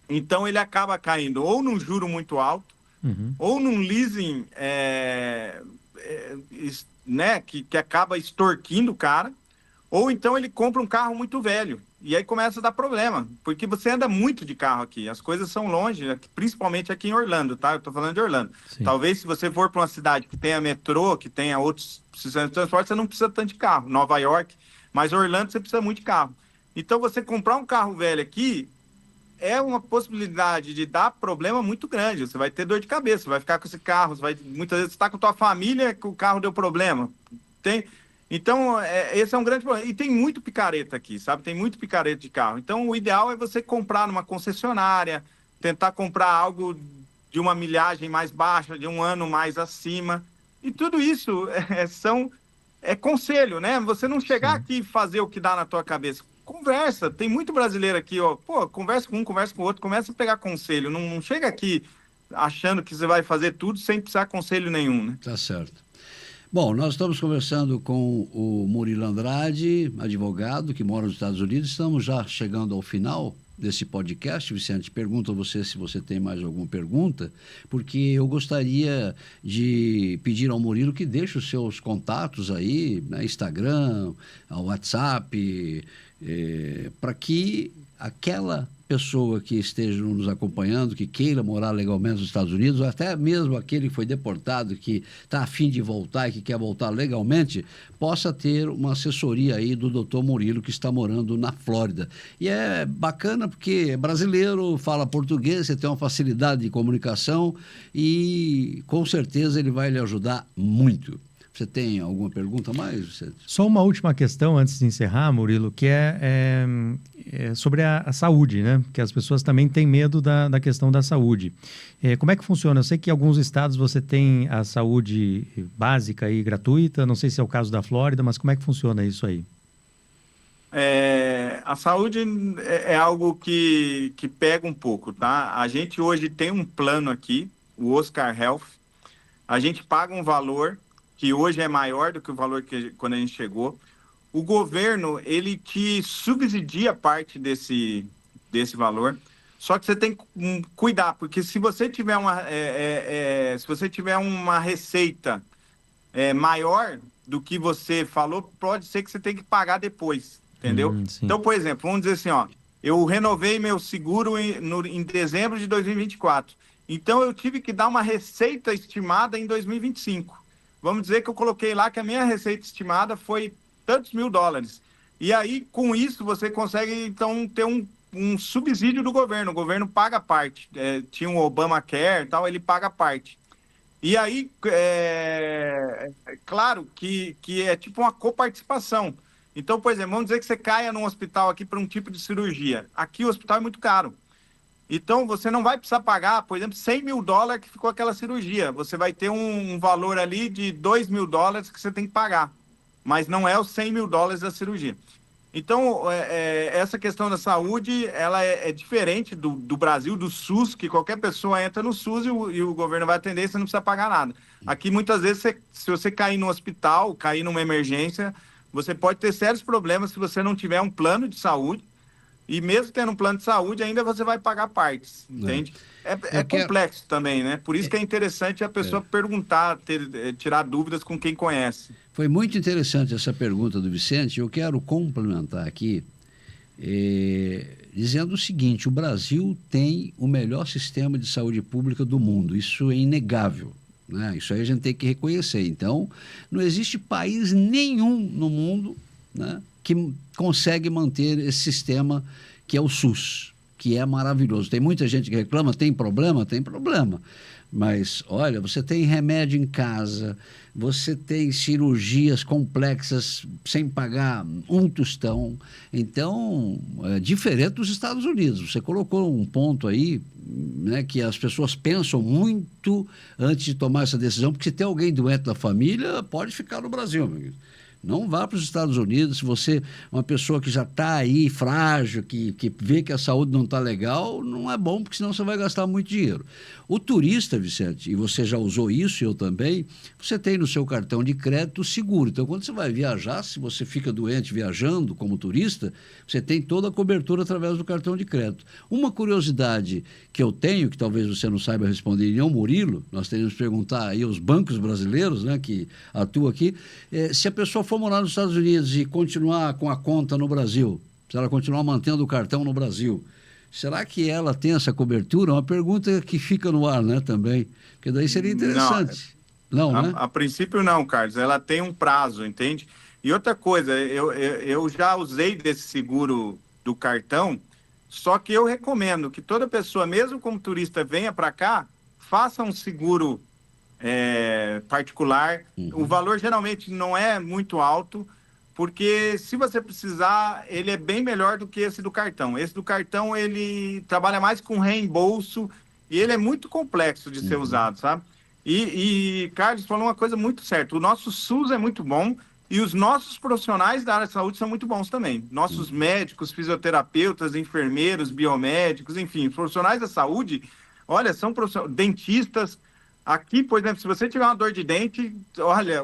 S3: então ele acaba caindo ou num juro muito alto, ou num leasing né, que acaba extorquindo o cara, ou então ele compra um carro muito velho. E aí começa a dar problema, porque você anda muito de carro aqui, as coisas são longe, principalmente aqui em Orlando, tá? Eu tô falando de Orlando. Sim. Talvez se você for para uma cidade que tenha metrô, que tenha outros sistemas de transporte, você não precisa tanto de carro. Nova York, mas Orlando você precisa muito de carro. Então você comprar um carro velho aqui é uma possibilidade de dar problema muito grande. Você vai ter dor de cabeça, você vai ficar com esse carro, muitas vezes você está com tua família que o carro deu problema. Então, esse é um grande problema. E tem muito picareta aqui, sabe? Tem muito picareta de carro. Então, o ideal é você comprar numa concessionária, tentar comprar algo de uma milhagem mais baixa, de um ano mais acima. E tudo isso é conselho, né? Você não chegar aqui e fazer o que dá na tua cabeça. Conversa. Tem muito brasileiro aqui, ó. Conversa com um, conversa com o outro, começa a pegar conselho. Não chega aqui achando que você vai fazer tudo sem precisar de conselho nenhum, né?
S1: Tá certo. Bom, nós estamos conversando com o Murilo Andrade, advogado que mora nos Estados Unidos. Estamos já chegando ao final desse podcast. Vicente, pergunto a você se você tem mais alguma pergunta, porque eu gostaria de pedir ao Murilo que deixe os seus contatos aí, né, Instagram, WhatsApp, para que aquela pessoa que esteja nos acompanhando, que queira morar legalmente nos Estados Unidos, ou até mesmo aquele que foi deportado, que está a fim de voltar e que quer voltar legalmente, possa ter uma assessoria aí do Dr. Murilo, que está morando na Flórida. E é bacana porque é brasileiro, fala português, você tem uma facilidade de comunicação e com certeza ele vai lhe ajudar muito. Você tem alguma pergunta a mais, Vicente?
S2: Só uma última questão antes de encerrar, Murilo, que é sobre a saúde, né? Que as pessoas também têm medo da questão da saúde. Como é que funciona? Eu sei que em alguns estados você tem a saúde básica e gratuita, não sei se é o caso da Flórida, mas como é que funciona isso aí?
S3: A saúde é algo que pega um pouco, tá? A gente hoje tem um plano aqui, o Oscar Health. A gente paga um valor que hoje é maior do que o valor que quando a gente chegou. O governo, ele te subsidia parte desse valor, só que você tem que cuidar, porque se você tiver uma receita maior do que você falou, pode ser que você tenha que pagar depois, entendeu? Então, por exemplo, vamos dizer assim, ó, eu renovei meu seguro em dezembro de 2024. Então, eu tive que dar uma receita estimada em 2025. Vamos dizer que eu coloquei lá que a minha receita estimada foi tantos $1.000. E aí, com isso, você consegue, então, ter um subsídio do governo. O governo paga parte. Tinha o Obamacare e tal, ele paga parte. E aí, claro que é tipo uma coparticipação. Então, por exemplo, vamos dizer que você caia num hospital aqui para um tipo de cirurgia. Aqui o hospital é muito caro. Então, você não vai precisar pagar, por exemplo, $100 mil que ficou aquela cirurgia. Você vai ter um valor ali de $2 mil que você tem que pagar. Mas não é os $100 mil da cirurgia. Então, essa questão da saúde, ela é diferente do Brasil, do SUS, que qualquer pessoa entra no SUS e o governo vai atender, você não precisa pagar nada. Aqui, muitas vezes, se você cair no hospital, cair numa emergência, você pode ter sérios problemas se você não tiver um plano de saúde. E mesmo tendo um plano de saúde, ainda você vai pagar partes, entende? É complexo também, né? Por isso que é interessante a pessoa perguntar, tirar dúvidas com quem conhece.
S1: Foi muito interessante essa pergunta do Vicente. Eu quero complementar aqui, dizendo o seguinte: o Brasil tem o melhor sistema de saúde pública do mundo. Isso é inegável, né? Isso aí a gente tem que reconhecer. Então, não existe país nenhum no mundo, né, que consegue manter esse sistema que é o SUS, que é maravilhoso. Tem muita gente que reclama, tem problema, mas olha, você tem remédio em casa, você tem cirurgias complexas sem pagar um tostão. Então, é diferente dos Estados Unidos. Você colocou um ponto aí, né, que as pessoas pensam muito antes de tomar essa decisão, porque se tem alguém doente da família, pode ficar no Brasil, meu amigo. Não vá para os Estados Unidos. Se você é uma pessoa que já está aí frágil, que vê que a saúde não está legal, não é bom, porque senão você vai gastar muito dinheiro. O turista, Vicente, e você já usou isso, eu também, você tem no seu cartão de crédito seguro. Então, quando você vai viajar, se você fica doente viajando como turista, você tem toda a cobertura através do cartão de crédito. Uma curiosidade que eu tenho, que talvez você não saiba responder, nem o Murilo, nós teríamos que perguntar aí aos bancos brasileiros, né, que atuam aqui, se a pessoa for morar nos Estados Unidos e continuar com a conta no Brasil, se ela continuar mantendo o cartão no Brasil, será que ela tem essa cobertura? Uma pergunta que fica no ar, né, também. Porque daí seria interessante. Não, né?
S3: A princípio não, Carlos. Ela tem um prazo, entende? E outra coisa, eu já usei desse seguro do cartão, só que eu recomendo que toda pessoa, mesmo como turista, venha para cá, faça um seguro particular. O valor geralmente não é muito alto, porque se você precisar, ele é bem melhor do que esse do cartão. Esse do cartão, ele trabalha mais com reembolso e ele é muito complexo de ser usado, sabe? E Carlos falou uma coisa muito certa: o nosso SUS é muito bom e os nossos profissionais da área de saúde são muito bons também. Nossos médicos, fisioterapeutas, enfermeiros, biomédicos, enfim, profissionais da saúde, olha, são dentistas. Aqui, por exemplo, se você tiver uma dor de dente, olha,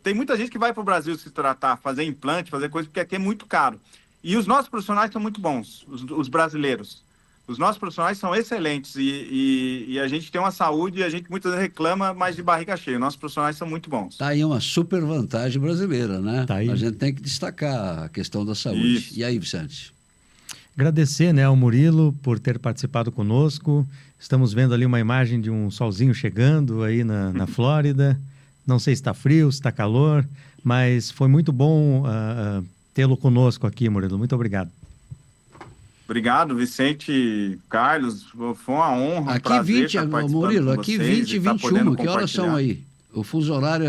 S3: tem muita gente que vai para o Brasil se tratar, fazer implante, fazer coisa, porque aqui é muito caro. E os nossos profissionais são muito bons, os brasileiros. Os nossos profissionais são excelentes e a gente tem uma saúde e a gente muitas vezes reclama, mas de barriga cheia. Nossos profissionais são muito bons.
S1: Está aí uma super vantagem brasileira, né?
S2: Tá aí.
S1: A gente tem que destacar a questão da saúde.
S3: Isso.
S1: E aí, Vicente?
S2: Agradecer, né, ao Murilo por ter participado conosco. Estamos vendo ali uma imagem de um solzinho chegando aí na Flórida. Não sei se está frio, se está calor, mas foi muito bom tê-lo conosco aqui, Murilo. Muito obrigado.
S3: Obrigado, Vicente, Carlos. Foi uma honra,
S1: aqui
S3: prazer
S1: 20,
S3: estar participando
S1: Murilo,
S3: com
S1: aqui
S3: vocês
S1: 20 e
S3: e
S1: 21, que horas são aí? O fuso horário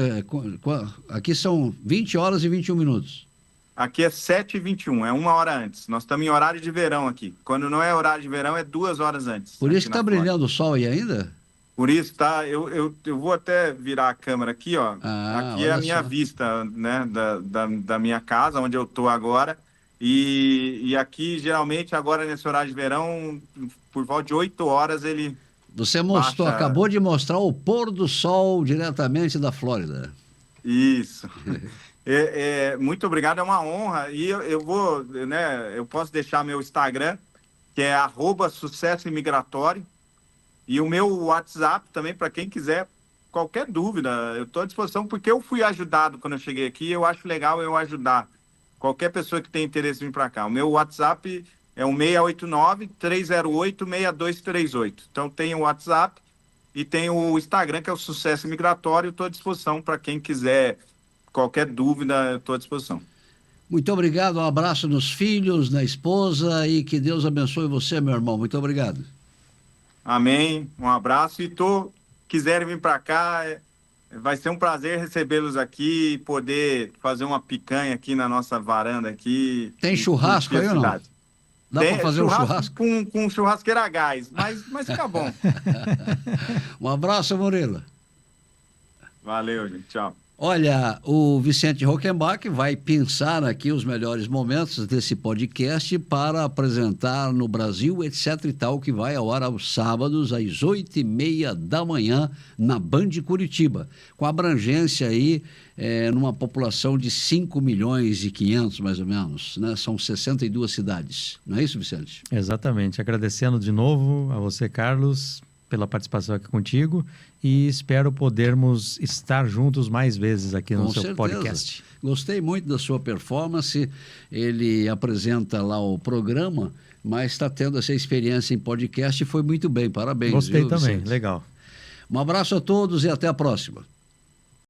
S1: aqui são 20 horas e 21 minutos.
S3: Aqui é 7h21, é 1 hora antes. Nós estamos em horário de verão aqui. Quando não é horário de verão, é 2 horas antes.
S1: Por isso que está brilhando o sol aí ainda?
S3: Por isso, tá? Eu vou até virar a câmera aqui, ó. Aqui é a minha vista, né, da minha casa, onde eu estou agora. E aqui, geralmente, agora nesse horário de verão, por volta de 8 horas, ele...
S1: Você mostrou, acabou de mostrar o pôr do sol diretamente da Flórida.
S3: Isso. Muito obrigado, é uma honra. E eu vou, né, eu posso deixar meu Instagram, que é @sucessoimigratório, e o meu WhatsApp também, para quem quiser qualquer dúvida, eu estou à disposição, porque eu fui ajudado quando eu cheguei aqui, eu acho legal eu ajudar qualquer pessoa que tem interesse em vir para cá. O meu WhatsApp é o 689-308-6238. Então tem o WhatsApp e tem o Instagram, que é o Sucesso Migratório. Estou à disposição para quem quiser qualquer dúvida, eu estou à disposição.
S1: Muito obrigado, um abraço nos filhos, na esposa e que Deus abençoe você, meu irmão. Muito obrigado.
S3: Amém, um abraço e quiserem vir para cá, vai ser um prazer recebê-los aqui e poder fazer uma picanha aqui na nossa varanda aqui.
S1: Tem churrasco aí ou não? Dá para fazer um churrasco?
S3: Com churrasqueira a gás, mas fica bom.
S1: Um abraço, Murilo.
S3: Valeu, gente. Tchau.
S1: Olha, o Vicente Rockenbach vai pensar aqui os melhores momentos desse podcast para apresentar no Brasil, etc e tal, que vai ao ar aos sábados, às 8h30 da manhã, na Band Curitiba, com abrangência aí numa população de 5.500.000, mais ou menos, né? São 62 cidades, não é isso, Vicente?
S2: Exatamente, agradecendo de novo a você, Carlos, pela participação aqui contigo e espero podermos estar juntos mais vezes aqui no seu podcast.
S1: Gostei muito da sua performance, ele apresenta lá o programa, mas está tendo essa experiência em podcast e foi muito bem, parabéns.
S2: Gostei
S1: viu,
S2: também,
S1: Vicente?
S2: Legal.
S1: Um abraço a todos e até a próxima.